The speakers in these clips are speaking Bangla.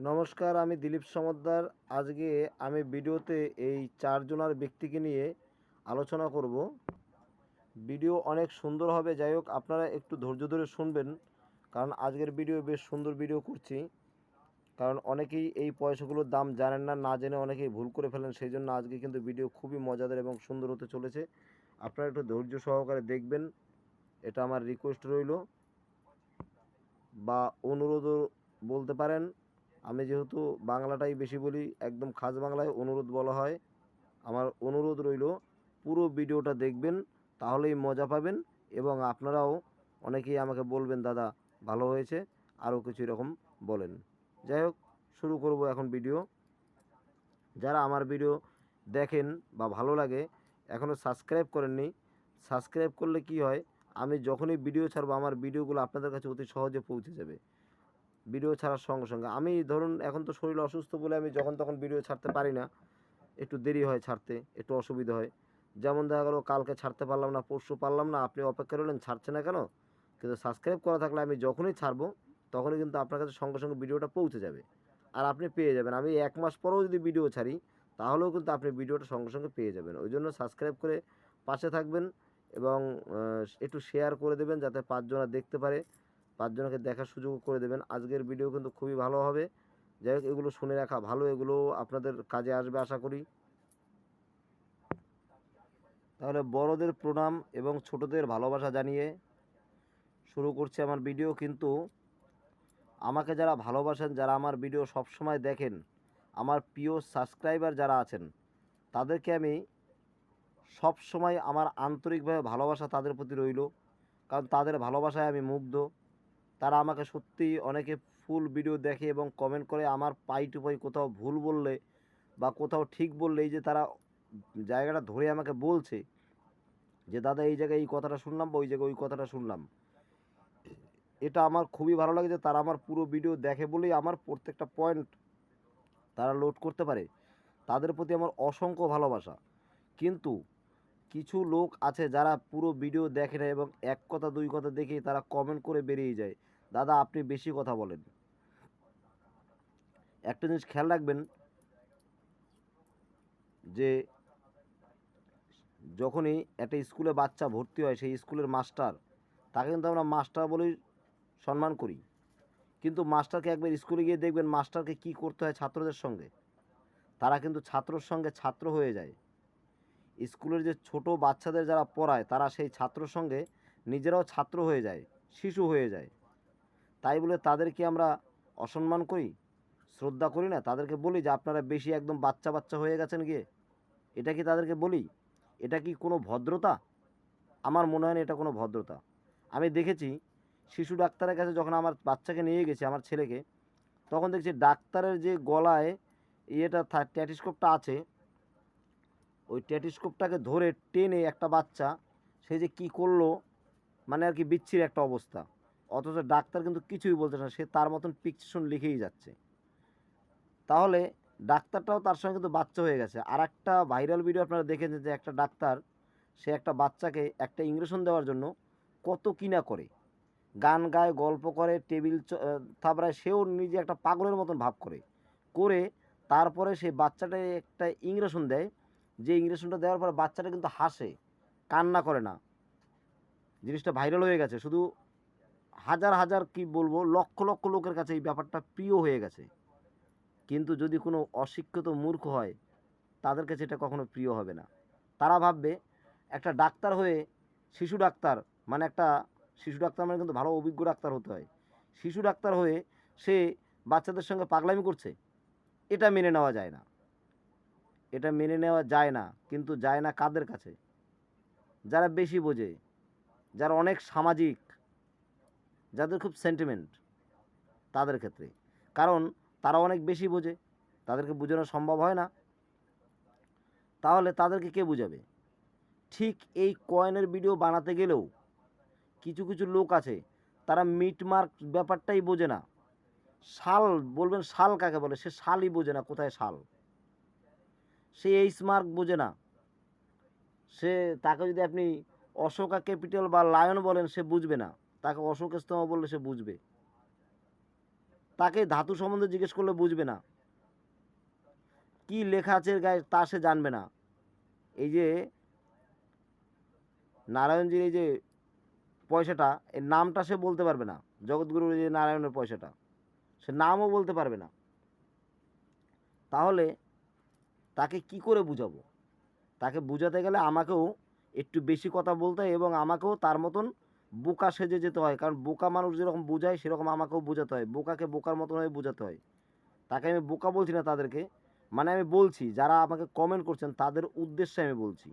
নমস্কার, আমি দিলীপ সমদ্দার। আজকে আমি ভিডিওতে এই চারজনার ব্যক্তিকে নিয়ে আলোচনা করব। ভিডিও অনেক সুন্দর হবে, যাই হোক আপনারা একটু ধৈর্য ধরে শুনবেন, কারণ আজকের ভিডিও বেশ সুন্দর ভিডিও করছি। কারণ অনেকেই এই পয়সাগুলোর দাম জানেন না, না জেনে অনেকেই ভুল করে ফেলেন, সেই জন্য আজকে কিন্তু ভিডিও খুবই মজাদার এবং সুন্দর হতে চলেছে। আপনারা একটু ধৈর্য সহকারে দেখবেন, এটা আমার রিকোয়েস্ট রইল বা অনুরোধও বলতে পারেন। আমি যেহেতু বাংলাটাই বেশি বলি, একদম খাস বাংলায় অনুরোধ বলা হয়। আমার অনুরোধ রইল পুরো ভিডিওটা দেখবেন, তাহলেই মজা পাবেন এবং আপনারাও অনেকেই আমাকে বলবেন দাদা ভালো হয়েছে, আরও কিছু এরকম বলেন। যাই হোক, শুরু করব এখন ভিডিও। যারা আমার ভিডিও দেখেন বা ভালো লাগে, এখনও সাবস্ক্রাইব করেননি, সাবস্ক্রাইব করলে কি হয়, আমি যখনই ভিডিও ছাড়বো আমার ভিডিওগুলো আপনাদের কাছে অতি সহজে পৌঁছে যাবে। ভিডিও ছাড়ার সঙ্গে সঙ্গে আমি ধরুন এখন তো শরীর অসুস্থ বলে আমি যখন তখন ভিডিও ছাড়তে পারি না, একটু দেরি হয় ছাড়তে, একটু অসুবিধা হয়। যেমন দেখা গেলো কালকে ছাড়তে পারলাম না, পরশু পারলাম না, আপনি অপেক্ষা করলেন ছাড়ছে না কেন, কিন্তু সাবস্ক্রাইব করা থাকলে আমি যখনই ছাড়বো তখনই কিন্তু আপনার কাছে সঙ্গে সঙ্গে ভিডিওটা পৌঁছে যাবে আর আপনি পেয়ে যাবেন। আমি 1 মাস পরেও যদি ভিডিও ছাড়ি তাহলেও কিন্তু আপনি ভিডিওটা সঙ্গে সঙ্গে পেয়ে যাবেন। ওই জন্য সাবস্ক্রাইব করে পাশে থাকবেন এবং একটু শেয়ার করে দেবেন যাতে 5 জনা দেখতে পারে, 5 জনকে দেখার সুযোগ করে দেবেন। আজকের ভিডিও কিন্তু খুবই ভালো হবে। যাই হোক, এগুলো শুনে রাখা ভালো, এগুলো আপনাদের কাজে আসবে আশা করি। তাহলে বড়দের প্রণাম এবং ছোটদের ভালোবাসা জানিয়ে শুরু করছি আমার ভিডিও। কিন্তু আমাকে যারা ভালোবাসেন, যারা আমার ভিডিও সবসময় দেখেন, আমার প্রিয় সাবস্ক্রাইবার যারা আছেন, তাদেরকে আমি সব সময় আমার আন্তরিকভাবে ভালোবাসা তাদের প্রতি রইল, কারণ তাদের ভালোবাসায় আমি মুগ্ধ। তারা আমাকে সত্যিই অনেকে ফুল ভিডিও দেখে এবং কমেন্ট করে, আমার পাই টু পাই কোথাও ভুল বললে বা কোথাও ঠিক বললে এই যে তারা জায়গাটা ধরে আমাকে বলছে যে দাদা এই জায়গায় এই কথাটা শুনলাম বা ওই জায়গায় ওই কথাটা শুনলাম, এটা আমার খুবই ভালো লাগে যে তারা আমার পুরো ভিডিও দেখে বলেই আমার প্রত্যেকটা পয়েন্ট তারা লোড করতে পারে। তাদের প্রতি আমার অসংখ্য ভালোবাসা। কিন্তু কিছু লোক আছে যারা পুরো ভিডিও দেখে না এবং এক কথা দুই কথা দেখেই তারা কমেন্ট করে বেরিয়ে যায়, দাদা আপনি বেশি কথা বলেন। একটা জিনিস খেয়াল রাখবেন যে যখনই একটা স্কুলে বাচ্চা ভর্তি হয়, সেই স্কুলের মাস্টার, তাকে কিন্তু আমরা মাস্টার বলেই সম্মান করি। কিন্তু মাস্টারকে একবার স্কুলে গিয়ে দেখবেন মাস্টারকে কী করতে হয় ছাত্রদের সঙ্গে, তারা কিন্তু ছাত্রর সঙ্গে ছাত্র হয়ে যায়। স্কুলের যে ছোট বাচ্চাদের যারা পড়ায় তারা সেই ছাত্রর সঙ্গে নিজেরাও ছাত্র হয়ে যায়, শিশু হয়ে যায়। তাই বলে তাদেরকে আমরা অসম্মান করি, শ্রদ্ধা করি না, তাদেরকে বলি যে আপনারা বেশি একদম বাচ্চা বাচ্চা হয়ে গেছেন গিয়ে, এটা কি তাদেরকে বলি? এটা কি কোনো ভদ্রতা? আমার মনে হয় না এটা কোনো ভদ্রতা। আমি দেখেছি শিশু ডাক্তারের কাছে যখন আমার বাচ্চাকে নিয়ে গেছি, আমার ছেলেকে, তখন দেখছি ডাক্তারের যে গলায় ইয়েটা ট্যাটিস্কোপটা আছে, ওই ট্যাটিস্কোপটাকে ধরে টেনে একটা বাচ্চা সে যে কী করলো, মানে আর কি বিচ্ছিরি একটা অবস্থা। অথচ ডাক্তার কিন্তু কিছুই বলছে না, সে তার মতন প্রেসক্রিপশন লিখেই যাচ্ছে। তাহলে ডাক্তারটাও তার সঙ্গে কিন্তু বাচ্চা হয়ে গেছে। আর একটা ভাইরাল ভিডিও আপনারা দেখেছেন যে একটা ডাক্তার, সে একটা বাচ্চাকে একটা ইঞ্জেকশন দেওয়ার জন্য কত কী না করে, গান গায়, গল্প করে, টেবিল থাবড়ায়, সেও নিজে একটা পাগলের মতন ভাব করে করে তারপরে সেই বাচ্চাটাকে একটা ইঞ্জেকশন দেয়। যে ইঞ্জেকশনটা দেওয়ার পর বাচ্চাটা কিন্তু হাসে, কান্না করে না। জিনিসটা ভাইরাল হয়ে গেছে, শুধু হাজার হাজার কি বলবো, লক্ষ লক্ষ লোকের কাছে এই ব্যাপারটা প্রিয় হয়ে গেছে। কিন্তু যদি কোনো অশিক্ষিত মূর্খ হয়, তাদের কাছে এটা কখনো প্রিয় হবে না। তারা ভাববে একটা ডাক্তার হয়ে, শিশু ডাক্তার মানে একটা শিশু ডাক্তার মানে কিন্তু ভালো অভিজ্ঞ ডাক্তার হতে হয়। শিশু ডাক্তার হয়ে সে বাচ্চাদের সঙ্গে পাগলামি করছে, এটা মেনে নেওয়া যায় না। এটা মেনে নেওয়া যায় না, কিন্তু যায় না কাদের কাছে? যারা বেশি বোঝে, যারা অনেক সামাজিক, যাদের খুব সেন্টিমেন্ট, তাদের ক্ষেত্রে। কারণ তারা অনেক বেশি বোঝে, তাদেরকে বোঝানো সম্ভব হয় না। তাহলে তাদেরকে কে বোঝাবে? ঠিক এই কয়েনের ভিডিও বানাতে গেলেও কিছু কিছু লোক আছে, তারা মিটমার্ক ব্যাপারটাই বোঝে না। শাল বলবেন, শাল কাকে বলে, সে শালই বোঝে না, কোথায় শাল। সে এইচ মার্ক বোঝে না। সে, তাকে যদি আপনি অশোকা ক্যাপিটাল বা লায়ন বলেন সে বুঝবে না, তাকে অশোক স্তম্ভ বললে সে বুঝবে। তাকে ধাতু সম্বন্ধে জিজ্ঞেস করলে বুঝবে না, কি লেখা আছে এর গায়ে তা সে জানবে না। এই যে নারায়ণজির এই যে পয়সাটা, এর নামটা সে বলতে পারবে না। জগৎগুরুর এই যে নারায়ণের পয়সাটা, সে নামও বলতে পারবে না। তাহলে তাকে কি করে বুঝাবো? তাকে বুঝাতে গেলে আমাকেও একটু বেশি কথা বলতে হয় এবং আমাকেও তার মতন বোকা সেজে যেতে হয়। কারণ বোকা মানুষ যেরকম বোঝায় সেরকম আমাকেও বোঝাতে হয়, বোকাকে বোকার মতন হয়ে বোঝাতে হয়। তাকে আমি বোকা বলছি না তাদেরকে, মানে আমি বলছি যারা আমাকে কমেন্ট করছেন তাদের উদ্দেশ্যে আমি বলছি।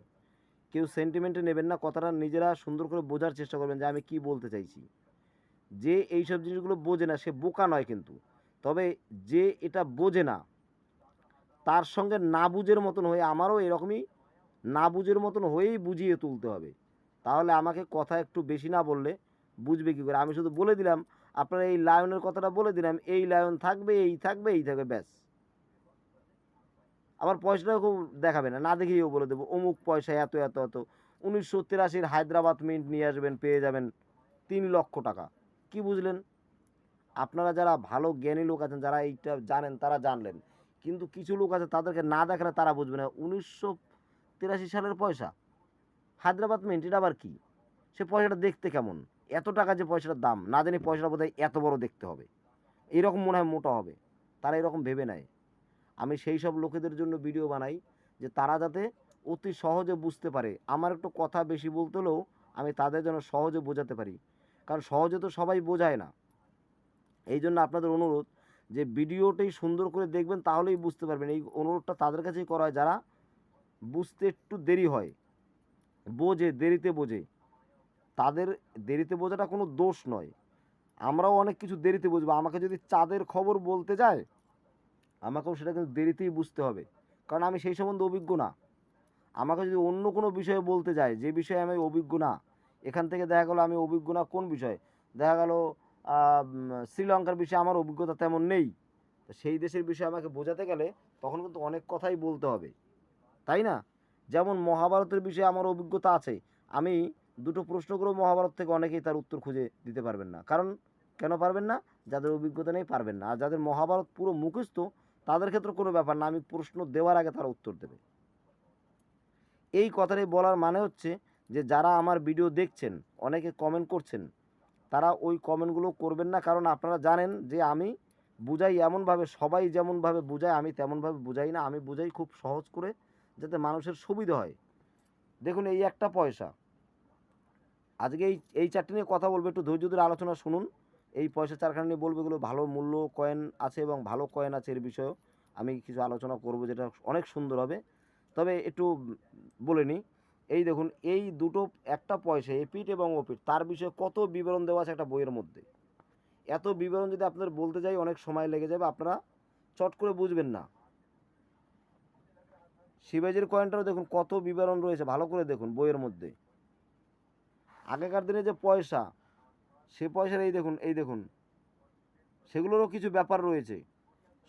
কেউ সেন্টিমেন্টে নেবেন না কথাটা, নিজেরা সুন্দর করে বোঝার চেষ্টা করবেন যে আমি কি বলতে চাইছি। যে এইসব জিনিসগুলো বোঝে না সে বোকা নয় কিন্তু, তবে যে এটা বোঝে না তার সঙ্গে না বুঝের মতন হয়ে আমারও এরকমই না বুঝের মতন হয়েই বুঝিয়ে তুলতে হবে। তাহলে আমাকে কথা একটু বেশি না বললে বুঝবে কী করে? আমি শুধু বলে দিলাম, আপনার এই লায়নের কথাটা বলে দিলাম, এই লায়ন থাকবে, এই থাকবে, এই থাকবে, ব্যাস। আবার পয়সাটাও খুব দেখাবে না, না দেখেইও বলে দেবো অমুক পয়সা এত এত এত। 1983 হায়দ্রাবাদ মিন্ট নিয়ে আসবেন, পেয়ে যাবেন 3 লক্ষ টাকা। কি বুঝলেন? আপনারা যারা ভালো জ্ঞানী লোক আছেন, যারা এইটা জানেন তারা জানলেন, কিন্তু কিছু লোক আছে তাদেরকে না দেখালে তারা বুঝবে না। 1983 সালের পয়সা, হায়দ্রাবাদ মিন্ট, এটা আবার কি? সে পয়সাটা দেখতে কেমন? এত টাকা যে পয়সাটার দাম, না জানি পয়সাটা বোধহয় এত বড় দেখতে হবে, এইরকম মনে হয় মোটা হবে। তারা এরকম ভেবে নেয়। আমি সেই সব লোকেদের জন্য ভিডিও বানাই যে তারা যাতে অতি সহজে বুঝতে পারে। আমার একটু কথা বেশি বলতে হলেও আমি তাদের যেন সহজে বোঝাতে পারি, কারণ সহজে তো সবাই বোঝায় না। এই জন্য আপনাদের অনুরোধ যে ভিডিওটাই সুন্দর করে দেখবেন, তাহলেই বুঝতে পারবেন। এই অনুরোধটা তাদের কাছেই করা হয় যারা বুঝতে একটু দেরি হয়, বোঝে, দেরিতে বোঝে। তাদের দেরিতে বোঝাটা কোনো দোষ নয়। আমরাও অনেক কিছু দেরিতে বুঝবো। আমাকে যদি চাঁদের খবর বলতে যায়, আমাকেও সেটা কিন্তু দেরিতেই বুঝতে হবে, কারণ আমি সেই সম্বন্ধে অভিজ্ঞ না। আমাকে যদি অন্য কোনো বিষয়ে বলতে যায় যে বিষয়ে আমি অভিজ্ঞ না, এখান থেকে দেখা গেলো আমি অভিজ্ঞ না কোন বিষয়ে, দেখা গেল শ্রীলঙ্কার বিষয়ে আমার অভিজ্ঞতা তেমন নেই। তো সেই দেশের বিষয়ে আমাকে বোঝাতে গেলে তখন কিন্তু অনেক কথাই বলতে হবে, তাই না? যেমন মহাভারতের বিষয়ে আমার অভিজ্ঞতা আছে, আমি দুটো প্রশ্ন করেও মহাভারত থেকে অনেকেই তার উত্তর খুঁজে দিতে পারবেন না। কারণ কেন পারবেন না? যাদের অভিজ্ঞতা নেই পারবেন না। আর যাদের মহাভারত পুরো মুখস্থ তাদের ক্ষেত্রে কোনো ব্যাপার না, আমি প্রশ্ন দেওয়ার আগে তারা উত্তর দেবে। এই কথাটাই বলার মানে হচ্ছে যে যারা আমার ভিডিও দেখছেন, অনেকে কমেন্ট করছেন, তারা ওই কমেন্টগুলো করবেন না। কারণ আপনারা জানেন যে আমি বুঝাই এমনভাবে, সবাই যেমনভাবে বুঝায় আমি তেমনভাবে বুঝাই না। আমি বুঝাই খুব সহজ করে যাতে মানুষের সুবিধা হয়। দেখুন এই একটা পয়সা, আজকে এই চারটে নিয়ে কথা বলবো, একটু ধৈর্য ধরে আলোচনা শুনুন। এই পয়সা চারখানা নিয়ে বলবো, এগুলো ভালো মূল্য কয়েন আছে এবং ভালো কয়েন আছে, এর বিষয়েও আমি কিছু আলোচনা করব যেটা অনেক সুন্দর হবে। তবে একটু বলে নিই, এই দেখুন এই দুটো, একটা পয়সা এপিঠ এবং ওপিঠ, তার বিষয়ে কত বিবরণ দেওয়া আছে একটা বইয়ের মধ্যে। এত বিবরণ যদি আপনাদের বলতে যাই অনেক সময় লেগে যাবে, আপনারা চট করে বুঝবেন না। শিবাজির কয়েনটারও দেখুন কত বিবরণ রয়েছে, ভালো করে দেখুন বইয়ের মধ্যে। আগেকার দিনে যে পয়সা, সে পয়সার এই দেখুন সেগুলোরও কিছু ব্যাপার রয়েছে,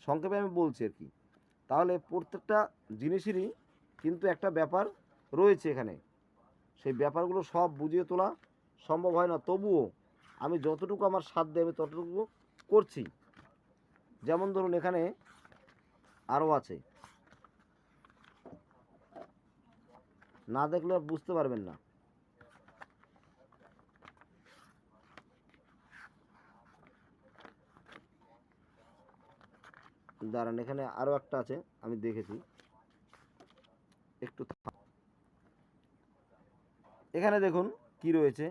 সংক্ষেপে আমি বলছি আর কি। তাহলে প্রত্যেকটা জিনিসেরই কিন্তু একটা ব্যাপার রয়েছে এখানে। সেই ব্যাপারগুলো সব বুঝিয়ে তোলা সম্ভব হয় না, তবুও আমি যতটুকু আমার সাধ্যে আমি ততটুকু করছি। যেমন ধরুন এখানে আরও আছে, না দেখলে বুঝতে পারবেন না। দাঁড়ান, এখানে আরও একটা আছে, আমি দেখেছি, একটু এখানে দেখুন কি রয়েছে,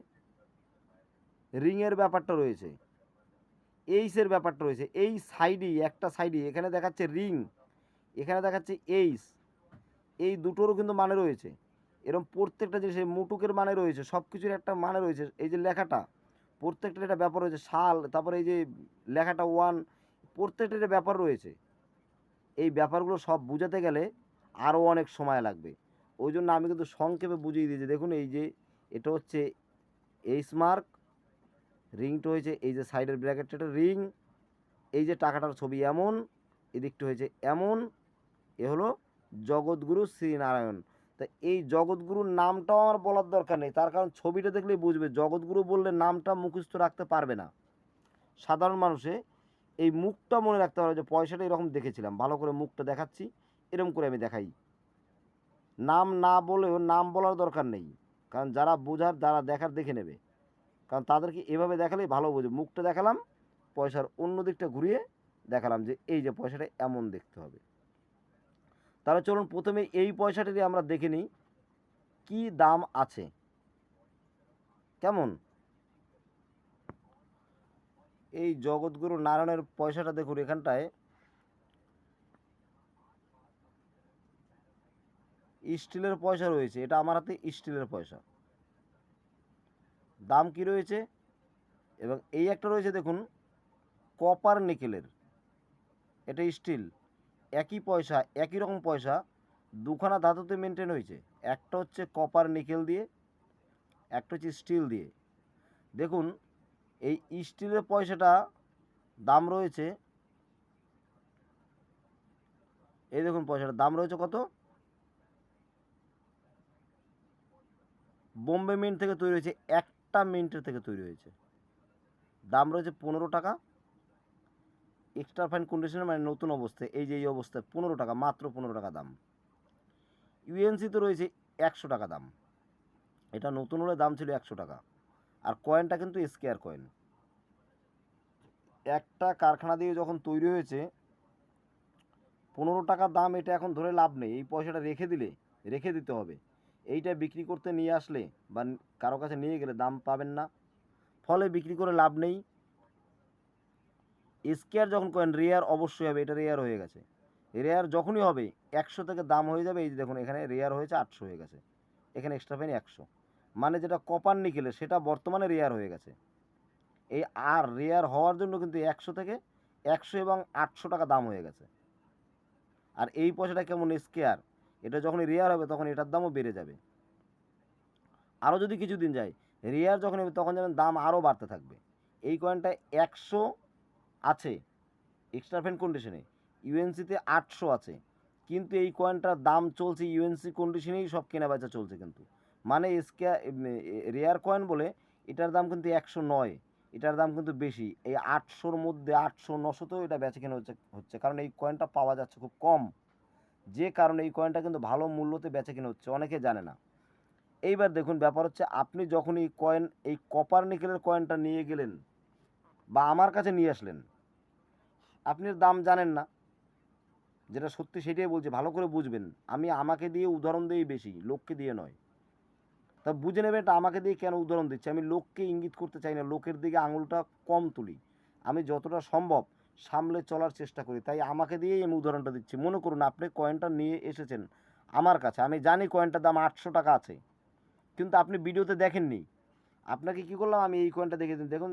রিংয়ের ব্যাপারটা রয়েছে, এইসের ব্যাপারটা রয়েছে। এই সাইডে একটা সাইডে এখানে দেখাচ্ছে রিং, এখানে দেখাচ্ছে এইস, এই দুটোরও কিন্তু মানে রয়েছে। এরকম প্রত্যেকটা জিনিস, মুটুকের মানে রয়েছে, সব কিছুর একটা মানে রয়েছে। এই যে লেখাটা, প্রত্যেকটার একটা ব্যাপার রয়েছে, সাল, তারপরে এই যে লেখাটা ওয়ান, প্রত্যেকটার একটা ব্যাপার রয়েছে। এই ব্যাপারগুলো সব বুঝাতে গেলে আরও অনেক সময় লাগবে। ওই জন্য আমি কিন্তু সংক্ষেপে বুঝিয়ে দিয়েছি। দেখুন এই যে এটা হচ্ছে এইস মার্ক, রিংটা হয়েছে এই যে সাইডের ব্র্যাকেটটা রিং, এই যে টাকাটার ছবি এমন, এদিকটা হয়েছে এমন, এ হলো জগৎগুরু শ্রীনারায়ণ। তা এই জগৎগুরুর নামটাও আমার বলার দরকার নেই, তার কারণ ছবিটা দেখলেই বুঝবে। জগৎগুরু বললে নামটা মুখস্থ রাখতে পারবে না সাধারণ মানুষে, এই মুখটা মনে রাখতে হবে যে পয়সাটা এরকম দেখেছিলাম, ভালো করে মুখটা দেখাচ্ছি, এরকম করে আমি দেখাই। নাম না বলেও নাম বলার দরকার নেই, কারণ যারা বোঝার যারা দেখার দেখে নেবে, কারণ তাদেরকে এভাবে দেখালেই ভালো বোঝে। মুখটা দেখালাম, পয়সার অন্য দিকটা ঘুরিয়ে দেখালাম যে এই যে পয়সাটা এমন দেখতে হবে। তাহলে চলুন প্রথমে এই পয়সাটারই আমরা দেখে নিই কী দাম আছে। কেমন? এই জগৎগুরু নারায়ণের পয়সাটা দেখুন, এখানটায় স্টিলের পয়সা রয়েছে, এটা আমার হাতে স্টিলের পয়সা। দাম কি রয়েছে? এবং এই একটা রয়েছে দেখুন কপার নিকেলের, এটা স্টিল, একই পয়সা, একই রকম পয়সা, দুখানা ধাতুতে মেনটেন হয়েছে। একটা হচ্ছে কপার নিকেল দিয়ে, একটা হচ্ছে স্টিল দিয়ে। দেখুন এই স্টিলের পয়সাটা দাম রয়েছে, এই দেখুন পয়সাটার দাম রয়েছে কত? বোম্বে মিন্ট থেকে তৈরি হয়েছে, একটা মিন্টের থেকে তৈরি হয়েছে। দাম রয়েছে 15 টাকা। এক্সট্রা ফাইন কন্ডিশনে মানে নতুন অবস্থায়, এই যে এই অবস্থায় 15 টাকা, মাত্র 15 টাকা দাম। ইউএনসি তো রয়েছে 100 টাকা দাম, এটা নতুন হলে দাম ছিল 100 টাকা। আর কয়েনটা কিন্তু স্কোয়ার কয়েন, একটা কারখানা দিয়ে যখন তৈরি হয়েছে 15 টাকা দাম, এটা এখন ধরে লাভ নেই। এই পয়সাটা রেখে দিতে হবে। এইটা বিক্রি করতে নিয়ে আসলে বা কারো কাছে নিয়ে গেলে দাম পাবেন না, ফলে বিক্রি করে লাভ নেই। স্কোয়ার যখন কয়েন রেয়ার অবশ্যই হবে, এটা রেয়ার হয়ে গেছে। রেয়ার যখনই হবে 100 থেকে দাম হয়ে যাবে। এই যে দেখুন এখানে রেয়ার হয়েছে 800 হয়ে গেছে, এখানে এক্সট্রা ফাইন 100, মানে যেটা কপার নিকেলে সেটা বর্তমানে রেয়ার হয়ে গেছে। এই আর রেয়ার হওয়ার জন্য কিন্তু 100 থেকে 100 এবং 800 টাকা দাম হয়ে গেছে। আর এই পয়সাটা কেমন স্কোয়ার, এটা যখনই রেয়ার হবে তখন এটার দামও বেড়ে যাবে। আরও যদি কিছুদিন যায় রেয়ার যখন হবে তখন যেন দাম আরও বাড়তে থাকবে। এই কয়েনটা 100 আছে এক্সট্রা ফ্যান কন্ডিশনে, ইউএনসিতে 800 আছে, কিন্তু এই কয়েনটার দাম চলছে ইউএনসি কন্ডিশনেই সব কেনা বেচা চলছে। কিন্তু মানে রেয়ার কয়েন বলে এটার দাম কিন্তু 100 নয়, এটার দাম কিন্তু বেশি। এই 800-র মধ্যে 800-900তেও এটা বেচা কেনা হচ্ছে, কারণ এই কয়েনটা পাওয়া যাচ্ছে খুব কম, যে কারণে এই কয়েনটা কিন্তু ভালো মূল্যতে বেচা কেনা হচ্ছে, অনেকে জানে না। এইবার দেখুন ব্যাপার হচ্ছে, আপনি যখন এই কপার নিকেলের কয়েনটা নিয়ে গেলেন বা আমার কাছে নিয়ে আসলেন, আপনি দাম জানেন না, যেটা সত্যি সেটাই বলছি, ভালো করে বুঝবেন। আমি আমাকে দিয়ে উদাহরণ দিই বেশি, লোককে দিয়ে নয়। তা বুঝে নেবেন এটা আমাকে দিয়ে কেন উদাহরণ দিচ্ছি। আমি লোককে ইঙ্গিত করতে চাই না, লোকের দিকে আঙুলটা কম তুলি, আমি যতটা সম্ভব সামলে চলার চেষ্টা করি, তাই আমাকে দিয়েই আমি উদাহরণটা দিচ্ছি। মনে করুন আপনি কয়েনটা নিয়ে এসেছেন আমার কাছে, আমি জানি কয়েনটার দাম 800 টাকা আছে, কিন্তু আপনি ভিডিওতে দেখেননি। আপনাকে কী করলাম, আমি এই কয়েনটা দেখে দিন, দেখুন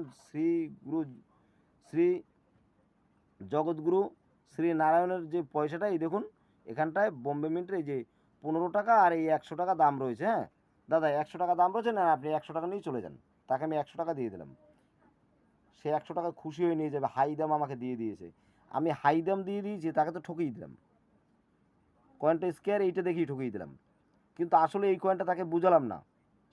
শ্রী জগৎগুরু শ্রী নারায়ণের যে পয়সাটা, এই দেখুন এখানটায় বোম্বে মিন্টের এই যে 15 টাকা আর এই 100 টাকা দাম রয়েছে। হ্যাঁ দাদা 100 টাকা দাম রয়েছে না, আপনি 100 টাকা নিয়ে চলে যান। তাকে আমি 100 টাকা দিয়ে দিলাম, সে 100 টাকা খুশি হয়ে নিয়ে যাবে, হাই দাম আমাকে দিয়ে দিয়েছে। আমি হাই দাম দিয়ে দিয়েছি, তাকে তো ঠকিয়ে দিলাম, কয়েনটা স্কোয়ার এইটা দেখেই ঠকিয়ে দিলাম। কিন্তু আসলে এই কয়েনটা তাকে বুঝালাম না,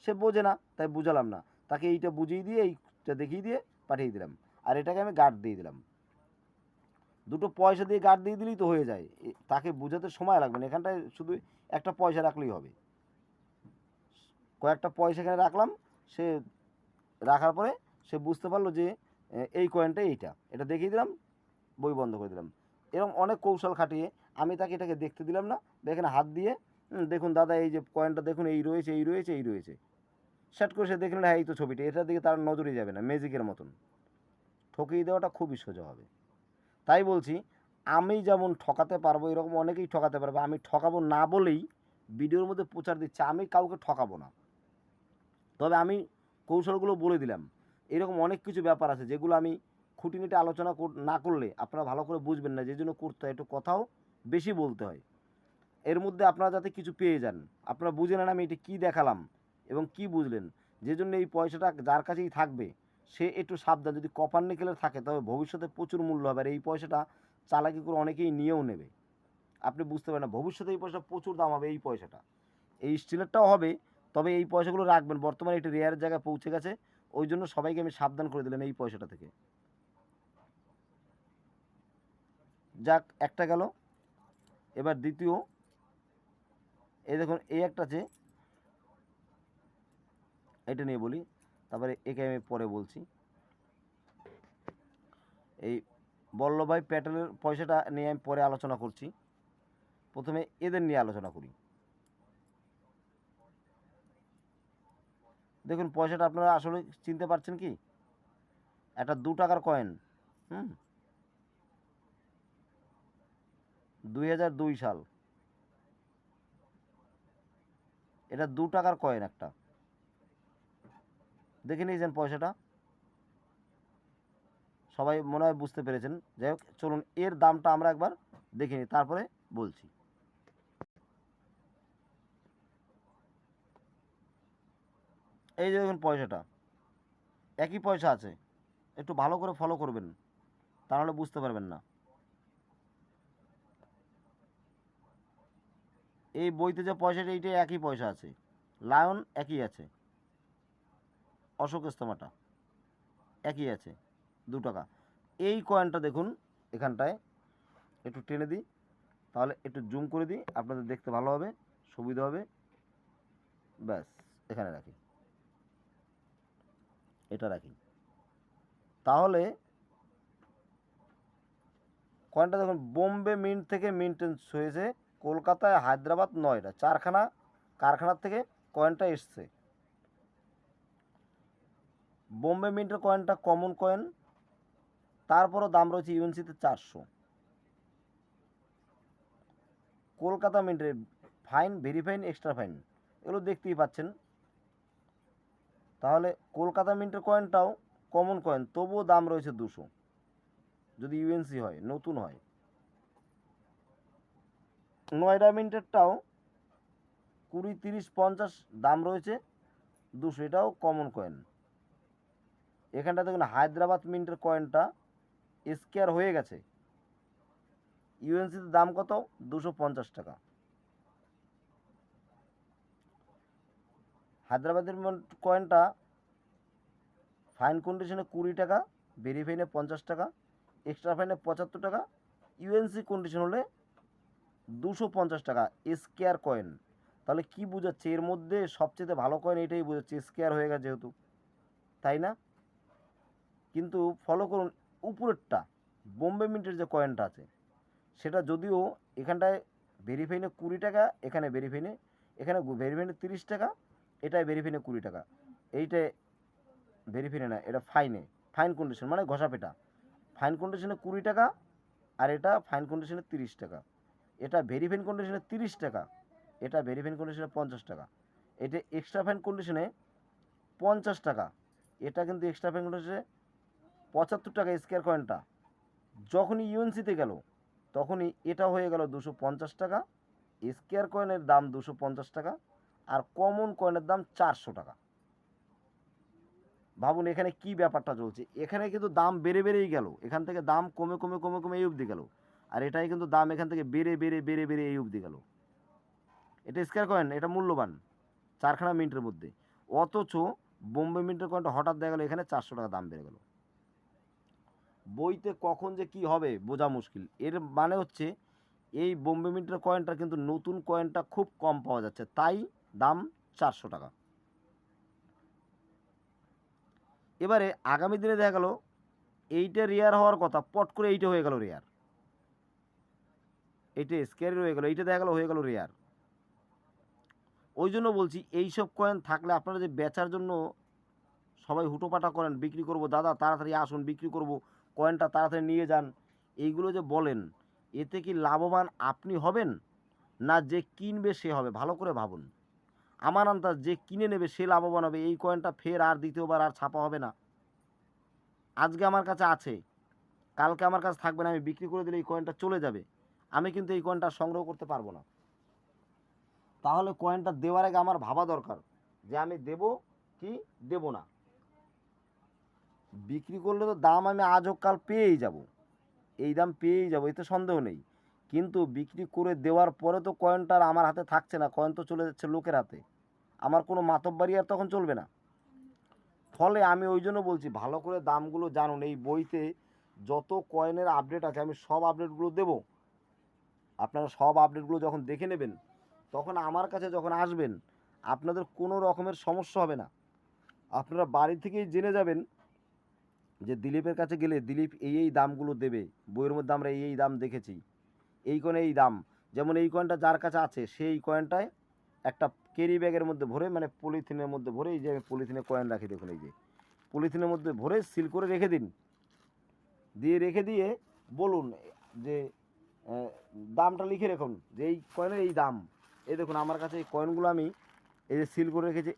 সে বোঝে না তাই বুঝালাম না, তাকে এইটা বুঝিয়ে দিয়ে এইটা দেখিয়ে দিয়ে পাঠিয়ে দিলাম। আর এটাকে আমি গার্ড দিয়ে দিলাম, দুটো পয়সা দিয়ে গার্ড দিয়ে দিলেই তো হয়ে যায়, তাকে বোঝাতে সময় লাগবে না। এখানটায় শুধু একটা পয়সা রাখলেই হবে, কয়েকটা পয়সা এখানে রাখলাম, সে রাখার পরে সে বুঝতে পারলো যে এই কয়েনটা এটা দেখিয়ে দিলাম, বই বন্ধ করে দিলাম। এরকম অনেক কৌশল খাটিয়ে আমি তাকে এটাকে দেখতে দিলাম না, এখানে হাত দিয়ে দেখুন দাদা এই যে কয়েনটা দেখুন এই রয়েছে এই রয়েছে এই রয়েছে, সেট করে সে দেখলেন হ্যাঁ এই তো ছবিটা, এটার দিকে তার নজরই যাবে না, ম্যাজিকের মতন ঠকিয়ে দেওয়াটা খুবই সোজা হবে। তাই বলছি, আমি যেমন ঠকাতে পারবো এরকম অনেকেই ঠকাতে পারবে। আমি ঠকাবো না বলেই ভিডিওর মধ্যে প্রচার দিচ্ছি, আমি কাউকে ঠকাবো না, তবে আমি কৌশলগুলো বলে দিলাম। এরকম অনেক কিছু ব্যাপার আছে যেগুলো আমি খুঁটিনাটি আলোচনা না করলে আপনারা ভালো করে বুঝবেন না, যে জন্য করতে হয় একটু কথাও বেশি বলতে হয়। এর মধ্যে আপনারা যাতে কিছু পেয়ে যান, আপনারা বুঝে নেন আমি এটা কী দেখালাম এবং কি বুঝলেন। যে জন্য এই পয়সাটা যার কাছেই থাকবে সে একটু সাবধান, যদি কপার নিকেলের থাকে তবে ভবিষ্যতে প্রচুর মূল্য হবে। আর এই পয়সাটা চালাকি করে অনেকেই নিয়েও নেবে, আপনি বুঝতে পারেন না, ভবিষ্যতে এই পয়সাটা প্রচুর দাম হবে। এই পয়সাটা এই স্টিলেরটাও হবে, তবে এই পয়সাগুলো রাখবেন, বর্তমানে একটু রেয়ার জায়গায় পৌঁছে গেছে, ওই জন্য সবাইকে আমি সাবধান করে দিলাম এই পয়সাটা থেকে। যাক, একটা গেল। এবার দ্বিতীয়, এই দেখুন এই একটা আছে, এটা নিয়ে বলি, তারপরে একে আমি পরে বলছি। এই বল্লভভাই প্যাটেলের পয়সাটা নিয়ে আমি পরে আলোচনা করছি, প্রথমে এদের নিয়ে আলোচনা করি। দেখুন পয়সাটা আপনারা আসলে চিনতে পারছেন কি? একটা 2 টাকার কয়েন, 2002 সাল, এটা 2 টাকার কয়েন একটা। দেখে নিয়েছেন পয়সাটা? সবাই মনে হয় বুঝতে পেরেছেন। যাই হোক, চলুন এর দামটা আমরা একবার দেখে নিই, তারপরে বলছি। এই যে দেখুন পয়সাটা, একই পয়সা আছে, একটু ভালো করে ফলো করবেন, তাহলে বুঝতে পারবেন না। এই বইতে যে পয়সাটা, এইটা একই পয়সা আছে, লায়ন একই আছে, অশোক স্তম্ভটা একই আছে, 2 টাকা। এই কয়েনটা দেখুন এখানটায়, একটু টেনে দিই, তাহলে একটু জুম করে দিই, আপনাদের দেখতে ভালো হবে, সুবিধা হবে। ব্যাস, এখানে রাখি, এটা রাখি। তাহলে কয়েনটা দেখুন, বোম্বে মিন্ট থেকে মিন্টেন্স হয়েছে, কলকাতায়, হায়দ্রাবাদ, নয়ডা, 4খানা কারখানার থেকে কয়েনটা এসছে। বোম্বে মিন্টের কয়েনটা কমন কয়েন, তারপরও দাম রয়েছে ইউএনসিতে 400। কলকাতা মিন্টের fine, very fine, extra fine, এগুলো দেখতেই পাচ্ছেন। তাহলে কলকাতা মিন্টের কয়েনটাও কমন কয়েন, তবুও দাম রয়েছে 200, যদি ইউএনসি হয়, নতুন হয়। নয়ডা মিন্টেরটাও 20, 30, 50 দাম রয়েছে 200, এটাও কমন কয়েন। এখানটা দেখুন হায়দ্রাবাদ মিন্টের কয়েনটা স্কোয়ার হয়ে গেছে, ইউএনসিতে দাম কত? 250 টাকা। হায়দ্রাবাদের কয়েনটা ফাইন কন্ডিশনে 20 টাকা, ভেরি ফাইনে 50 টাকা, এক্সট্রা ফাইনে 75 টাকা, ইউএনসি কন্ডিশন হলে 250 টাকা স্কোয়ার কয়েন। তাহলে কি বোঝাচ্ছে? এর মধ্যে সবচেয়ে ভালো কয়েন এটাই বোঝাচ্ছে, স্কোয়ার হয়ে গেছে যেহেতু, তাই না? কিন্তু ফলো করুন উপরেরটা, বোম্বে মিন্টের যে কয়েনটা আছে, সেটা যদিও এখানটায় ভেরিফাইনে 20 টাকা, এখানে ভেরিফাইনে, এখানে ভেরিফাইনে 30 টাকা, এটাই ভেরিফাইনে 20 টাকা, এইটাই ভেরিফাইনে না, এটা ফাইনে, ফাইন কন্ডিশন মানে ঘষাপেটা, ফাইন কন্ডিশনে 20 টাকা, আর এটা ফাইন কন্ডিশনে 30 টাকা, এটা ভেরিফাইন কন্ডিশনে 30 টাকা, এটা ভেরিফাইন কন্ডিশনে 50 টাকা, এটা এক্সট্রা ফাইন কন্ডিশনে 50 টাকা, এটা কিন্তু এক্সট্রা ফাইন কন্ডিশনে 75 টাকা স্কোয়ার কয়েনটা। যখনই ইউএনসিতে গেল তখনই এটা হয়ে গেল 250 টাকা, স্কোয়ার কয়েনের দাম 250 টাকা, আর কমন কয়েনের দাম 400 টাকা। ভাবুন এখানে কি ব্যাপারটা চলছে, এখানে কিন্তু দাম বেড়ে বেড়েই গেল, এখান থেকে দাম কমে কমে কমে কমে এই অবধি গেল, আর এটাই কিন্তু দাম এখান থেকে বেড়ে বেড়ে বেড়ে বেড়ে এই অবধি গেল। এটা স্কোয়ার কয়েন, এটা মূল্যবান 4খানা মিনিটের মধ্যে, অথচ বোম্বে মিন্টের কয়েনটা হঠাৎ দেখা গেলো এখানে 400 টাকা দাম বেড়ে গেল। বইতে কখন যে কি হবে বোঝা মুশকিল। এর মানে হচ্ছে এই বোম্বে মিন্টের কয়েনটা কিন্তু নতুন কয়েনটা খুব কম পাওয়া যাচ্ছে, তাই দাম 400 টাকা। এবারে আগামী দিনে দেখা গেল এইটা রেয়ার হওয়ার কথা, পট করে এইটা হয়ে গেল রেয়ার, এইটা স্কেয়ারি হয়ে গেল, এইটা দেখা গেল হয়ে গেল রেয়ার। ওই জন্য বলছি এইসব কয়েন থাকলে আপনারা যে বেচার জন্য সবাই হুটোপাটা করেন, বিক্রি করব দাদা তাড়াতাড়ি আসুন বিক্রি করব, কয়েনটা তাড়াতাড়ি নিয়ে যান, এইগুলো যে বলেন, এতে কি লাভবান আপনি হবেন না যে কিনবে সে হবে? ভালো করে ভাবুন। আমার আন্দাজ যে কিনে নেবে সে লাভবান হবে, এই কয়েনটা ফের আর দ্বিতীয়বার আর ছাপা হবে না। আজকে আমার কাছে আছে, কালকে আমার কাছে থাকবে না, আমি বিক্রি করে দিলে এই কয়েনটা চলে যাবে, আমি কিন্তু এই কয়েনটা সংগ্রহ করতে পারবো না। তাহলে কয়েনটা দেওয়ার আগে আমার ভাবা দরকার যে আমি দেব কি দেব না। বিক্রি করলে তো দাম আমি আজ হোক কাল পেয়েই যাব, এই দাম পেয়েই যাবো, এতে সন্দেহ নেই। কিন্তু বিক্রি করে দেওয়ার পরে তো কয়েনটা আর আমার হাতে থাকছে না, কয়েন তো চলে যাচ্ছে লোকের হাতে, আমার কোনো মাতব্বারি আর তখন চলবে না। ফলে আমি ওই জন্য বলছি ভালো করে দামগুলো জানুন। এই বইতে যত কয়েনের আপডেট আছে আমি সব আপডেটগুলো দেবো। আপনারা সব আপডেটগুলো যখন দেখে নেবেন, তখন আমার কাছে যখন আসবেন আপনাদের কোনো রকমের সমস্যা হবে না। আপনারা বাড়ি থেকেই জেনে যাবেন যে দিলীপের কাছে গেলে দিলীপ এই দামগুলো দেবে, বইয়ের মধ্যে আমরা এই দাম দেখেছি, এই কয়েনে এই দাম। যেমন এই কয়েনটা যার কাছে আছে সেই কয়েনটায় একটা ক্যারি ব্যাগের মধ্যে ভরে, মানে পলিথিনের মধ্যে ভরে, এই যে আমি পলিথিনে কয়েন রাখি দেখুন, এই যে পলিথিনের মধ্যে ভরে সিল করে রেখে দিন। রেখে দিয়ে বলুন যে দামটা লিখে রাখুন যে এই কয়েনের এই দাম। এই দেখুন আমার কাছে এই কয়েনগুলো আমি এই যে সিল করে রেখেছি,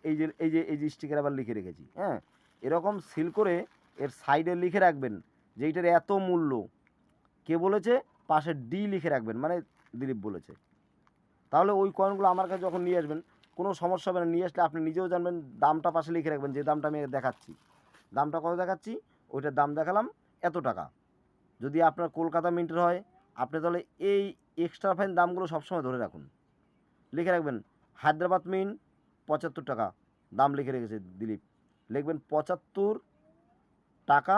এই যে স্টিকার আবার লিখে রেখেছি। হ্যাঁ, এরকম সিল করে এর সাইডে লিখে রাখবেন যে এইটার এত মূল্য। কে বলেছে? পাশে ডি লিখে রাখবেন, মানে দিলীপ বলেছে। তাহলে ওই কয়েনগুলো আমার কাছে যখন নিয়ে আসবেন কোনো সমস্যা হবে না। নিয়ে আসলে আপনি নিজেও জানবেন, দামটা পাশে লিখে রাখবেন, যে দামটা আমি দেখাচ্ছি, দামটা কত দেখাচ্ছি, ওইটার দাম দেখালাম এত টাকা। যদি আপনার কলকাতা মিন্টের হয়, আপনি তাহলে এই এক্সট্রা ফাইন দামগুলো সবসময় ধরে রাখুন, লিখে রাখবেন। হায়দ্রাবাদ মিন্ট 75 টাকা দাম লিখে রেখেছে দিলীপ, লিখবেন 75 টাকা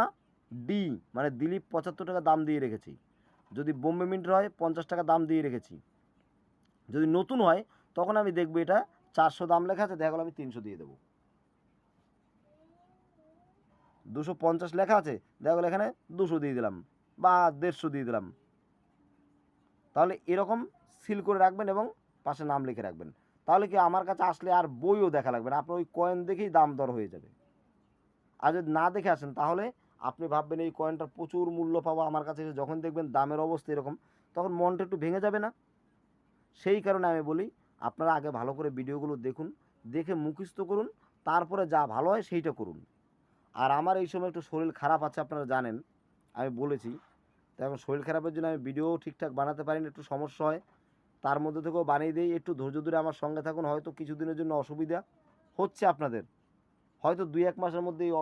ডি, মানে দিলীপ 75 টাকা দাম দিয়ে রেখেছি। যদি বোম্বে মিন্টের হয় 50 টাকা দাম দিয়ে রেখেছি। যদি নতুন হয় তখন আমি দেখবো এটা 400 দাম লেখা আছে, দেখা গেলো আমি 300 দিয়ে দেবো। 250 লেখা আছে, দেখা গেলো এখানে 200 দিয়ে দিলাম বা 150 দিয়ে দিলাম। তাহলে এরকম সিল করে রাখবেন এবং পাশে নাম লিখে রাখবেন। তাহলে কি আমার কাছে আসলে আর বইও দেখা লাগবে না, আপনার ওই কয়েন দেখেই দাম দর হয়ে যাবে। আর যদি না দেখে আসেন তাহলে আপনি ভাববেন এই কয়েনটার প্রচুর মূল্য পাবো, আমার কাছে এসে যখন দেখবেন দামের অবস্থা এরকম, তখন মনটা একটু ভেঙে যাবে না? সেই কারণে আমি বলি আপনারা আগে ভালো করে ভিডিওগুলো দেখুন, দেখে মুখস্থ করুন, তারপরে যা ভালো হয় সেইটা করুন। আর আমার এই সময় একটু শরীর খারাপ আছে, আপনারা জানেন, আমি বলেছি। তো এখন শরীর খারাপের জন্য আমি ভিডিও ঠিকঠাক বানাতে পারি না, একটু সমস্যা হয়। তার মধ্যে থেকেও বানিয়ে দিই, একটু ধৈর্য ধরে আমার সঙ্গে থাকুন। হয়তো কিছুদিনের জন্য অসুবিধা হচ্ছে আপনাদের, হয়তো 2-1 মাসের মধ্যে এই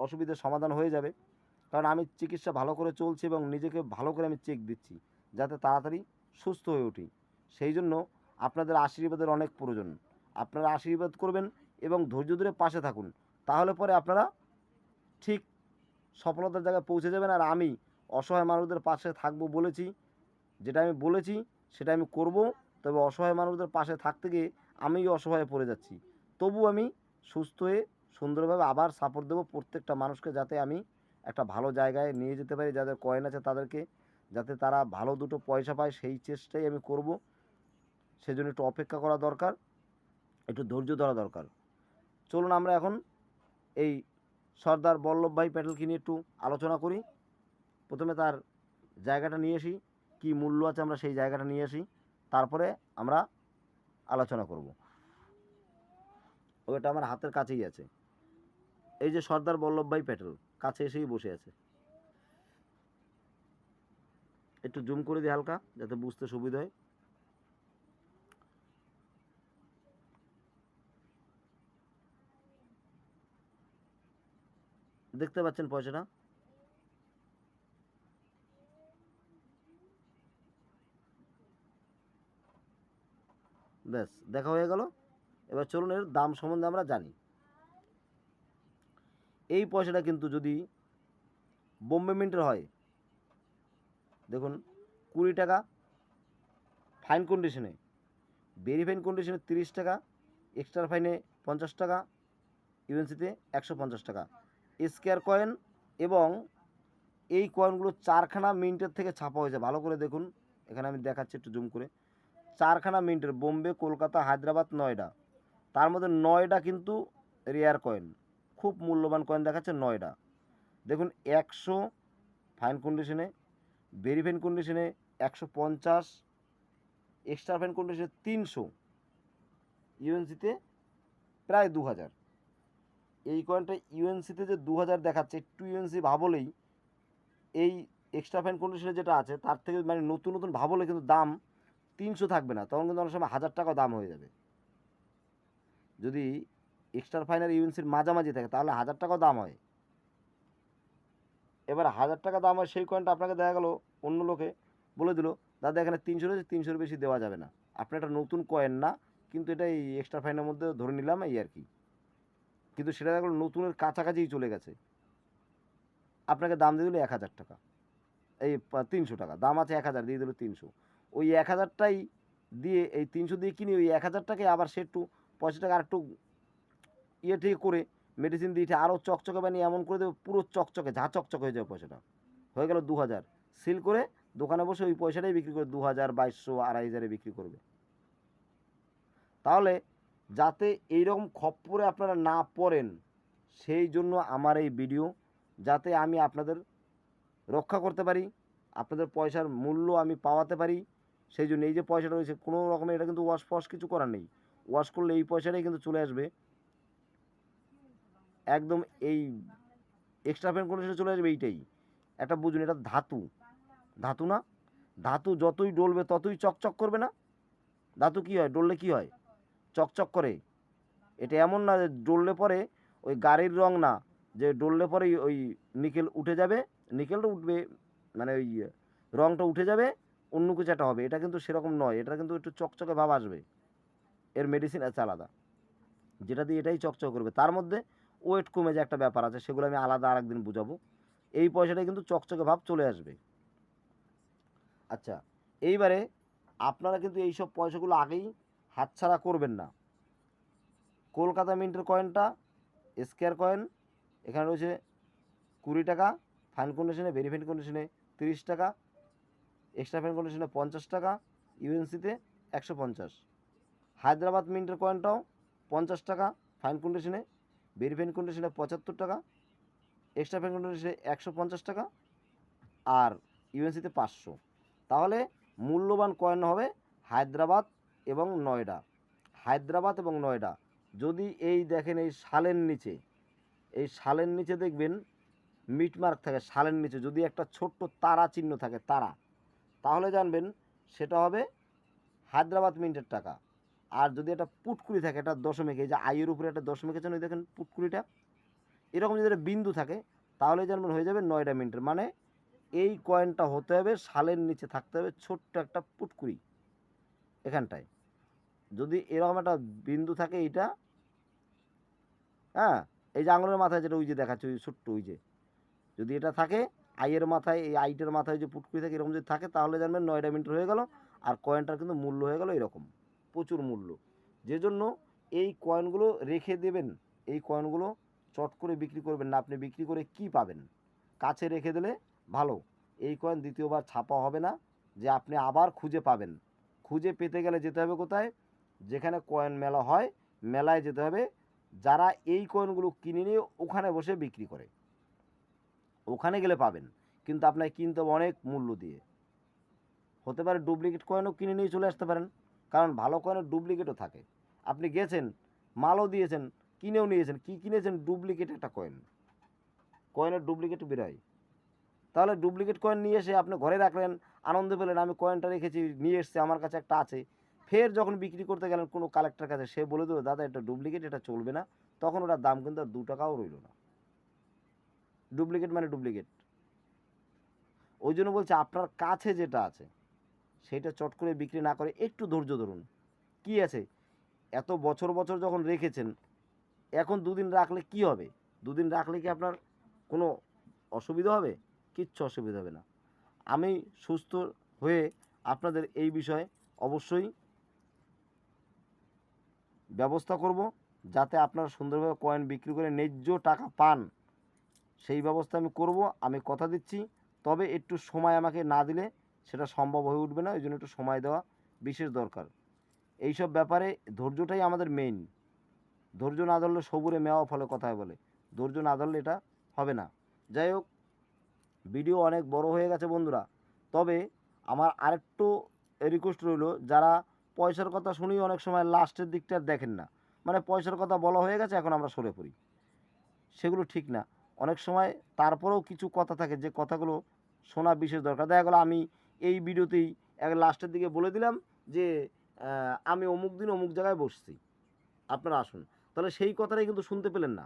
অসুবিধার সমাধান হয়ে যাবে। কারণ আমি চিকিৎসা ভালো করে চলছি এবং নিজেকে ভালো করে আমি চেক দিচ্ছি যাতে তাড়াতাড়ি সুস্থ হয়ে উঠি। সেই জন্য আপনাদের আশীর্বাদের অনেক প্রয়োজন। আপনারা আশীর্বাদ করবেন এবং ধৈর্য ধরে পাশে থাকুন, তাহলে পরে আপনারা ঠিক সফলতার জায়গায় পৌঁছে যাবেন। আর আমি অসহায় মানুষদের পাশে থাকবো বলেছি, যেটা আমি বলেছি সেটা আমি করব। তবে অসহায় মানুষদের পাশে থাকতে গিয়ে আমিই অসহায় পড়ে যাচ্ছি, তবু আমি সুস্থ হয়ে সুন্দরভাবে আবার সাপোর্ট দেবো প্রত্যেকটা মানুষকে, যাতে আমি একটা ভালো জায়গায় নিয়ে যেতে পারি। যাদের কয়েন আছে তাদেরকে, যাতে তারা ভালো দুটো পয়সা পায়, সেই চেষ্টাই আমি করব। সেজন্য একটু অপেক্ষা করা দরকার, একটু ধৈর্য ধরা দরকার। চলুন আমরা এখন এই সর্দার বল্লভভাই প্যাটেলকে নিয়ে একটু আলোচনা করি। প্রথমে তার জায়গাটা নিয়ে আসি, কী মূল্য আছে আমরা সেই জায়গাটা নিয়ে আসি, তারপরে আমরা আলোচনা করব। ওটা আমার হাতের কাছেই আছে, এই যে সর্দার বল্লভভাই প্যাটেল কাছে এসেই বসে আছে। একটু জুম করে দিই হালকা, যাতে বুঝতে সুবিধা হয়। দেখতে পাচ্ছেন পয়সাটা? ব্যাস, দেখা হয়ে গেল। এবার চলুন এর দাম সম্বন্ধে আমরা জানি। এই পয়সাটা কিন্তু যদি বোম্বে মিন্টের হয়, দেখুন 20 টাকা ফাইন কন্ডিশনে, ভেরি ফাইন কন্ডিশনে 30 টাকা, এক্সট্রা ফাইনে 50 টাকা, ইউএনসিতে 150 টাকা স্কোয়ার কয়েন। এবং এই কয়েনগুলো 4খানা মিন্টের থেকে ছাপা হয়েছে, ভালো করে দেখুন। এখানে আমি দেখাচ্ছি একটু জুম করে। 4খানা মিন্টের, বোম্বে, কলকাতা, হায়দ্রাবাদ, নয়ডা। তার মধ্যে 9টা কিন্তু রেয়ার কয়েন, খুব মূল্যবান কয়েন দেখাচ্ছে 9টা। দেখুন 100 ফাইন কন্ডিশনে, ভেরি ফাইন কন্ডিশনে 150, এক্সট্রা ফাইন কন্ডিশনে 300, ইউএনসিতে প্রায় 2000। এই কয়েনটা ইউএনসিতে যে 2000 দেখাচ্ছে, একটু ইউএনসি ভাবলেই এই এক্সট্রা ফাইন কন্ডিশনে যেটা আছে তার থেকে মানে নতুন নতুন ভাবলে কিন্তু দাম 300 থাকবে না, তখন কিন্তু অনেক সময় 1000 টাকা দাম হয়ে যাবে। যদি এক্সট্রা ফাইন আর ইউএনসির মাঝামাঝি থাকে তাহলে 1000 টাকাও দাম হয়। এবার 1000 টাকা দাম হয় সেই কয়েনটা আপনাকে দেখা গেল অন্য লোকে বলে দিল, দাদা এখানে 300 রয়েছে, 300-র বেশি দেওয়া যাবে না। আপনার একটা নতুন কয়েন না, কিন্তু এটা এই এক্সট্রা ফাইনের মধ্যে ধরে নিলাম এই আর কি, কিন্তু সেটা দেখা গেলো নতুনের কাছাকাছিই চলে গেছে, আপনাকে দাম দিয়ে দিল 1000 টাকা। এই 300 টাকা, দাম আছে 1000, দিয়ে দিল 300। ওই 1000টাই দিয়ে, এই 300 দিয়ে কিনি, ওই 1000টাকে আবার সে একটু পয়সাটাকে আর একটু ইয়ে ঠিক করে মেডিসিন দিয়ে আরও চকচকে বানিয়ে এমন করে দেবে, পুরো চকচকে ঝা চকচকে হয়ে যাবে, পয়সাটা হয়ে গেল 2000। সিল করে দোকানে বসে ওই পয়সাটাই বিক্রি করে 2000, 2200, 2500 বিক্রি করবে। তাহলে যাতে এইরকম খপ্পরে আপনারা না পড়েন, সেই জন্য আমার এই ভিডিও, যাতে আমি আপনাদের রক্ষা করতে পারি, আপনাদের পয়সার মূল্য আমি পাওয়াতে পারি, সেই জন্য এই যে পয়সাটা রয়েছে কোনো রকমের এটা কিন্তু ওয়াশ ফস কিছু করার নেই। ওয়াশ করলে এই পয়সাটাই কিন্তু চলে আসবে একদম, এই এক্সট্রা ফ্যান কন্ডিশনে চলে আসবে। এইটাই একটা বুঝুন, এটা ধাতু, ধাতু না, ধাতু যতই ডলবে ততই চকচক করবে না। ধাতু কী হয়, ডললে কী হয়, চকচক করে। এটা এমন না যে ডললে পরে ওই গাড়ির রং না, যে ডললে পরে ওই নিকেল উঠে যাবে, নিকেলটা উঠবে মানে ওই রংটা উঠে যাবে, অন্য কিছু একটা হবে। এটা কিন্তু সেরকম নয়, এটা কিন্তু একটু চকচকে ভাব আসবে। এর মেডিসিন আছে আলাদা, যেটা দিয়ে এটাই চকচক করবে। তার মধ্যে ওয়েট কমে যে একটা ব্যাপার আছে, সেগুলো আমি আলাদা আর একদিন বুঝাবো। এই পয়সাটাই কিন্তু চকচকে ভাব চলে আসবে। আচ্ছা, এইবারে আপনারা কিন্তু এইসব পয়সাগুলো আগেই হাতছাড়া করবেন না। কলকাতা মিন্টের কয়েনটা, স্কোয়ার কয়েন, এখানে রয়েছে 20 টাকা, ফাইন কন্ডিশনে, ভেরিফাইড কন্ডিশনে 30 টাকা, এক্সট্রা ফাইন কন্ডিশনে 50 টাকা, ইউএনসিতে 150। হায়দ্রাবাদ মিন্টের কয়েনটাও 50 টাকা, ফাইন কন্ডিশনে, ভেরিফাইড কন্ডিশনে 75 টাকা, এক্সট্রা ফাইন কন্ডিশনে 150 টাকা, আর ইউএনসিতে 500। তাহলে মূল্যবান কয়েন হবে হায়দ্রাবাদ এবং নয়ডা। হায়দ্রাবাদ এবং নয়ডা যদি এই দেখেন, এই শালের নিচে, এই শালের নিচে দেখবেন মিটমার্ক থাকে, শালের নিচে যদি একটা ছোট্ট তারা চিহ্ন থাকে, তারা, তাহলে জানবেন সেটা হবে হায়দ্রাবাদ মিন্টের টাকা। আর যদি একটা পুটকুড়ি থাকে, একটা দশমিক, এই যে আইয়ের উপরে একটা দশমিক আছে, ওই দেখেন পুটকুড়িটা, এরকম যদি একটা বিন্দু থাকে, তাহলে জানবেন হয়ে যাবে নয়ডা মিন্টের। মানে এই কয়েনটা হতে হবে শালের নিচে থাকতে হবে ছোট্ট একটা পুটকুড়ি এখানটায়। যদি এরকম একটা বিন্দু থাকে, এইটা, হ্যাঁ, এই যে আঙুলের মাথায় যেটা ওই যে দেখাচ্ছে, ওই ছোট্ট ওই যে, যদি এটা থাকে আইয়ের মাথায়, এই আইটের মাথায় যে পুটকুড়ি থাকে, এরকম যদি থাকে, তাহলে জানবেন নয়ডা মিন্টের হয়ে গেল। আর কয়েনটার কিন্তু মূল্য হয়ে গেল এরকম, প্রচুর মূল্য। যে জন্য এই কয়েনগুলো রেখে দেবেন, এই কয়েনগুলো চট করে বিক্রি করবেন না। আপনি বিক্রি করে কি পাবেন, কাছে রেখে দিলে ভালো। এই কয়েন দ্বিতীয়বার ছাপা হবে না, যে আপনি আবার খুঁজে পাবেন। খুঁজে পেতে গেলে যেতে হবে কোথায়, যেখানে কয়েন মেলা হয়, মেলায় যেতে হবে। যারা এই কয়েনগুলো কিনে নিয়ে ওখানে বসে বিক্রি করে, ওখানে গেলে পাবেন। কিন্তু আপনাকে কিনতে হবে অনেক মূল্য দিয়ে। হতে পারে ডুপ্লিকেট কয়েনও কিনে নিয়ে চলে আসতে পারেন, কারণ ভালো কয়েনের ডুপ্লিকেটও থাকে। আপনি গেছেন, মালও দিয়েছেন, কিনেও নিয়েছেন, কি কিনেছেন, ডুপ্লিকেট একটা কয়েন, কয়েনের ডুপ্লিকেট বেরোয়। তাহলে ডুপ্লিকেট কয়েন নিয়ে এসে আপনি ঘরে রাখলেন, আনন্দ পেলেন, আমি কয়েনটা রেখেছি, নিয়ে এসছি, আমার কাছে একটা আছে। ফের যখন বিক্রি করতে গেলেন কোনো কালেক্টর কাছে, সে বলে দেবে দাদা এটা ডুপ্লিকেট, এটা চলবে না, তখন ওটার দাম কিন্তু আর 2 টাকাও রইল না। ডুপ্লিকেট মানে ডুপ্লিকেট। ওই জন্য বলছে আপনার কাছে যেটা আছে সেটা চট করে বিক্রি না করে একটু ধৈর্য ধরুন। কি আছে, এত বছর বছর যখন রেখেছেন, এখন 2 দিন রাখলে কি হবে, 2 দিন রাখলে কি আপনার কোনো অসুবিধা হবে? কিচ্ছু অসুবিধা হবে না। আমি সুস্থ হয়ে আপনাদের এই বিষয়ে অবশ্যই ব্যবস্থা করব, যাতে আপনারা সুন্দরভাবে কয়েন বিক্রি করে ন্যায্য টাকা পান, সেই ব্যবস্থা আমি করব, আমি কথা দিচ্ছি। তবে একটু সময় আমাকে না দিলে সেটা সম্ভব হয়ে উঠবে না, ওই জন্য একটু সময় দেওয়া বিশেষ দরকার। এইসব ব্যাপারে ধৈর্যটাই আমাদের মেইন। ধৈর্য না ধরলে সবুরে মেওয়া ফলে কথায় বলে, ধৈর্য না ধরলে এটা হবে না। যাই হোক, ভিডিও অনেক বড় হয়ে গেছে বন্ধুরা। তবে আমার আরেকটু রিকোয়েস্ট রইল, যারা পয়সার কথা শুনি অনেক সময় লাস্টের দিকটা দেখেন না, মানে পয়সার কথা বলা হয়ে গেছে, এখন আমরা সরে পড়ি, সেগুলো ঠিক না। অনেক সময় তারপরেও কিছু কথা থাকে, যে কথাগুলো শোনা বিশেষ দরকার। দেখা গেলো আমি এই ভিডিওতেই এক লাস্টের দিকে বলে দিলাম যে আমি অমুক দিন অমুক জায়গায় বসছি, আপনারা আসুন, তাহলে সেই কথাটাই কিন্তু শুনতে পেলেন না।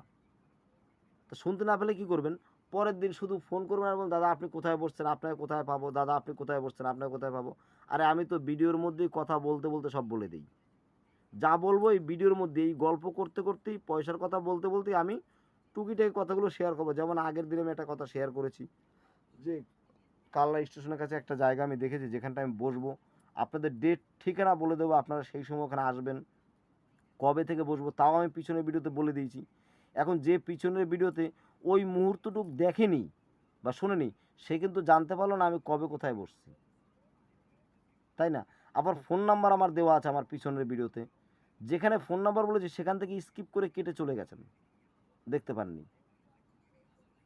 তো শুনতে না পেলে কী করবেন, পরের দিন শুধু ফোন করবেন আর বলুন দাদা আপনি কোথায় বসছেন, আপনাকে কোথায় পাবো, দাদা আপনি কোথায় বসছেন, আপনাকে কোথায় পাবো। আরে আমি তো ভিডিওর মধ্যেই কথা বলতে বলতে সব বলে দিই, যা বলবো এই ভিডিওর মধ্যে, এই গল্প করতে করতেই, পয়সার কথা বলতে বলতেই আমি টুকিটাকি কথাগুলো শেয়ার করবো। যেমন আগের দিনে আমি একটা কথা শেয়ার করেছি, যে কালনা স্টেশনের কাছে একটা জায়গা আমি দেখেছি যেখানটা আমি বসবো, আপনাদের ডেট ঠিকানা বলে দেবো, আপনারা সেই সময় ওখানে আসবেন। কবে থেকে বসবো তাও আমি পিছনের ভিডিওতে বলে দিয়েছি। এখন যে পিছনের ভিডিওতে ওই মুহূর্তটুক দেখেনি বা শোনেনি, সে কিন্তু জানতে পারলো না আমি কবে কোথায় বসছি, তাই না? আবার ফোন নাম্বার আমার দেওয়া আছে আমার পিছনের ভিডিওতে, যেখানে ফোন নাম্বার বলেছি সেখান থেকে স্কিপ করে কেটে চলে গেছেন, দেখতে পাননি,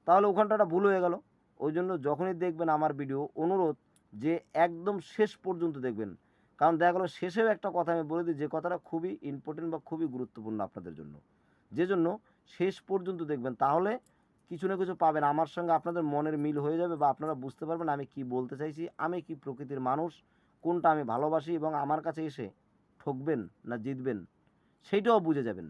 তাহলে ওখানটা একটা ভুল হয়ে গেল। ওই জন্য যখনই দেখবেন আমার ভিডিও, অনুরোধ যে একদম শেষ পর্যন্ত দেখবেন, কারণ দেখা গেলো শেষেও একটা কথা আমি বলে দিই যে কথাটা খুবই ইম্পর্টেন্ট বা খুবই গুরুত্বপূর্ণ আপনাদের জন্য, যে জন্য শেষ পর্যন্ত দেখবেন, তাহলে কিছু না কিছু পাবেন, আমার সঙ্গে আপনাদের মনের মিল হয়ে যাবে বা আপনারা বুঝতে পারবেন আমি কি বলতে চাইছি, আমি কি প্রকৃতির মানুষ, কোনটা আমি ভালোবাসি, এবং আমার কাছে এসে ঠকবেন না জিতবেন সেইটাও বুঝে যাবেন।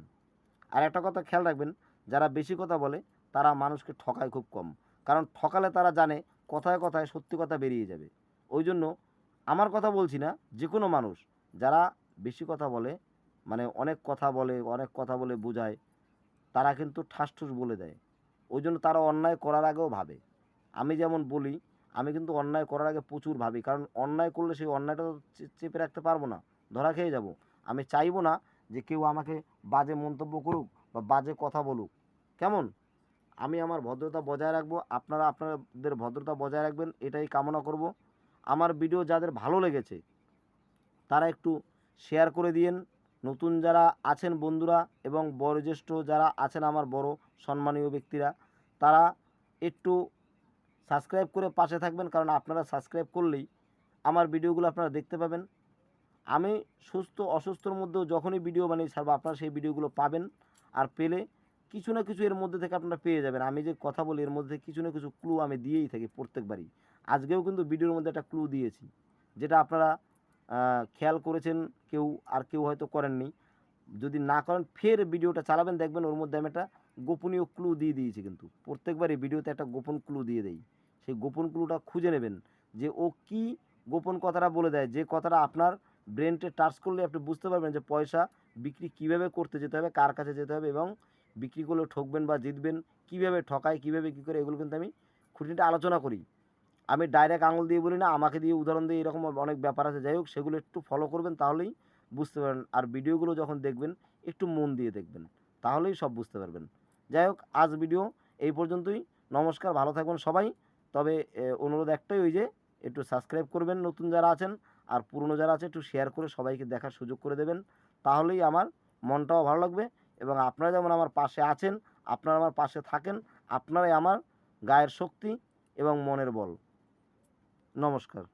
আর একটা কথা খেয়াল রাখবেন, যারা বেশি কথা বলে তারা মানুষকে ঠকায় খুব কম, কারণ ঠকালে তারা জানে কথায় কথায় সত্যি কথা বেরিয়ে যাবে। ওই জন্য আমার কথা বলছি না, যে কোনো মানুষ যারা বেশি কথা বলে, মানে অনেক কথা বলে বোঝায়, তারা কিন্তু ঠাসঠুস বলে দেয়। ওই জন্য তারা অন্যায় করার আগেও ভাবে। আমি যেমন বলি, আমি কিন্তু অন্যায় করার আগে প্রচুর ভাবি, কারণ অন্যায় করলে সেই অন্যায়টা তো চেপে রাখতে পারবো না, ধরা খেয়ে যাব। আমি চাইবো না যে কেউ আমাকে বাজে মন্তব্য করুক বা বাজে কথা বলুক, কেমন? আমি আমার ভদ্রতা বজায় রাখবো, আপনারা আপনাদের ভদ্রতা বজায় রাখবেন, এটাই কামনা করব। আমার ভিডিও যাদের ভালো লেগেছে তারা একটু শেয়ার করে দিয়েন। নতুন যারা আছেন বন্ধুরা এবং বয়োজ্যেষ্ঠ যারা আছেন আমার বড় সম্মানীয় ব্যক্তিরা, তারা একটু সাবস্ক্রাইব করে পাশে থাকবেন, কারণ আপনারা সাবস্ক্রাইব করলেই আমার ভিডিওগুলো আপনারা দেখতে পাবেন। আমি সুস্থ অসুস্থর মধ্যেও যখনই ভিডিও বানিয়ে ছাড়বো আপনারা সেই ভিডিওগুলো পাবেন, আর পেলে কিছু না কিছু এর মধ্যে থেকে আপনারা পেয়ে যাবেন। আমি যে কথা বলি এর মধ্যে কিছু না কিছু ক্লু আমি দিয়েই থাকি প্রত্যেকবারই। আজকেও কিন্তু ভিডিওর মধ্যে একটা ক্লু দিয়েছি, যেটা আপনারা খেয়াল করেছেন কেউ, আর কেউ হয়তো করেননি। যদি না করেন ফের ভিডিওটা চালাবেন, দেখবেন ওর মধ্যে আমি একটা গোপনীয় ক্লু দিয়ে দিয়েছি, কিন্তু প্রত্যেকবারই ভিডিওতে একটা গোপন ক্লু দিয়ে দেই। সেই গোপন ক্লুটা খুঁজে নেবেন যে ও কী গোপন কথাটা বলে দেয়, যে কথাটা আপনার ব্রেনটে টাচ করলে আপনি বুঝতে পারবেন যে পয়সা বিক্রি কীভাবে করতে যেতে হবে, কার কাছে যেতে হবে, এবং বিক্রি করলে ঠকবেন বা জিতবেন কীভাবে, ঠকায় কীভাবে কী করে, এগুলো কিন্তু আমি খুঁটিনাটি আলোচনা করি। আমি ডাইরেক্ট আঙুল দিয়ে বলি না, আমাকে দিয়ে উদাহরণ দিয়ে, এরকম অনেক ব্যাপার আছে। যাই হোক, সেগুলো একটু ফলো করবেন, তাহলেই বুঝতে পারবেন। আর ভিডিওগুলো যখন দেখবেন একটু মন দিয়ে দেখবেন, তাহলেই সব বুঝতে পারবেন। যাই হোক, আজ ভিডিও এই পর্যন্তই। নমস্কার, ভালো থাকবেন সবাই। তবে অনুরোধ একটাই, ওই যে একটু সাবস্ক্রাইব করবেন নতুন যারা আছেন, আর পুরনো যারা আছে একটু শেয়ার করে সবাইকে দেখার সুযোগ করে দেবেন, তাহলেই আমার মনটাও ভালো লাগবে। এবং আপনারা যেমন আমার পাশে আছেন, আপনারা আমার পাশে থাকেন, আপনারাই আমার গায়ের শক্তি এবং মনের বল। নমস্কার।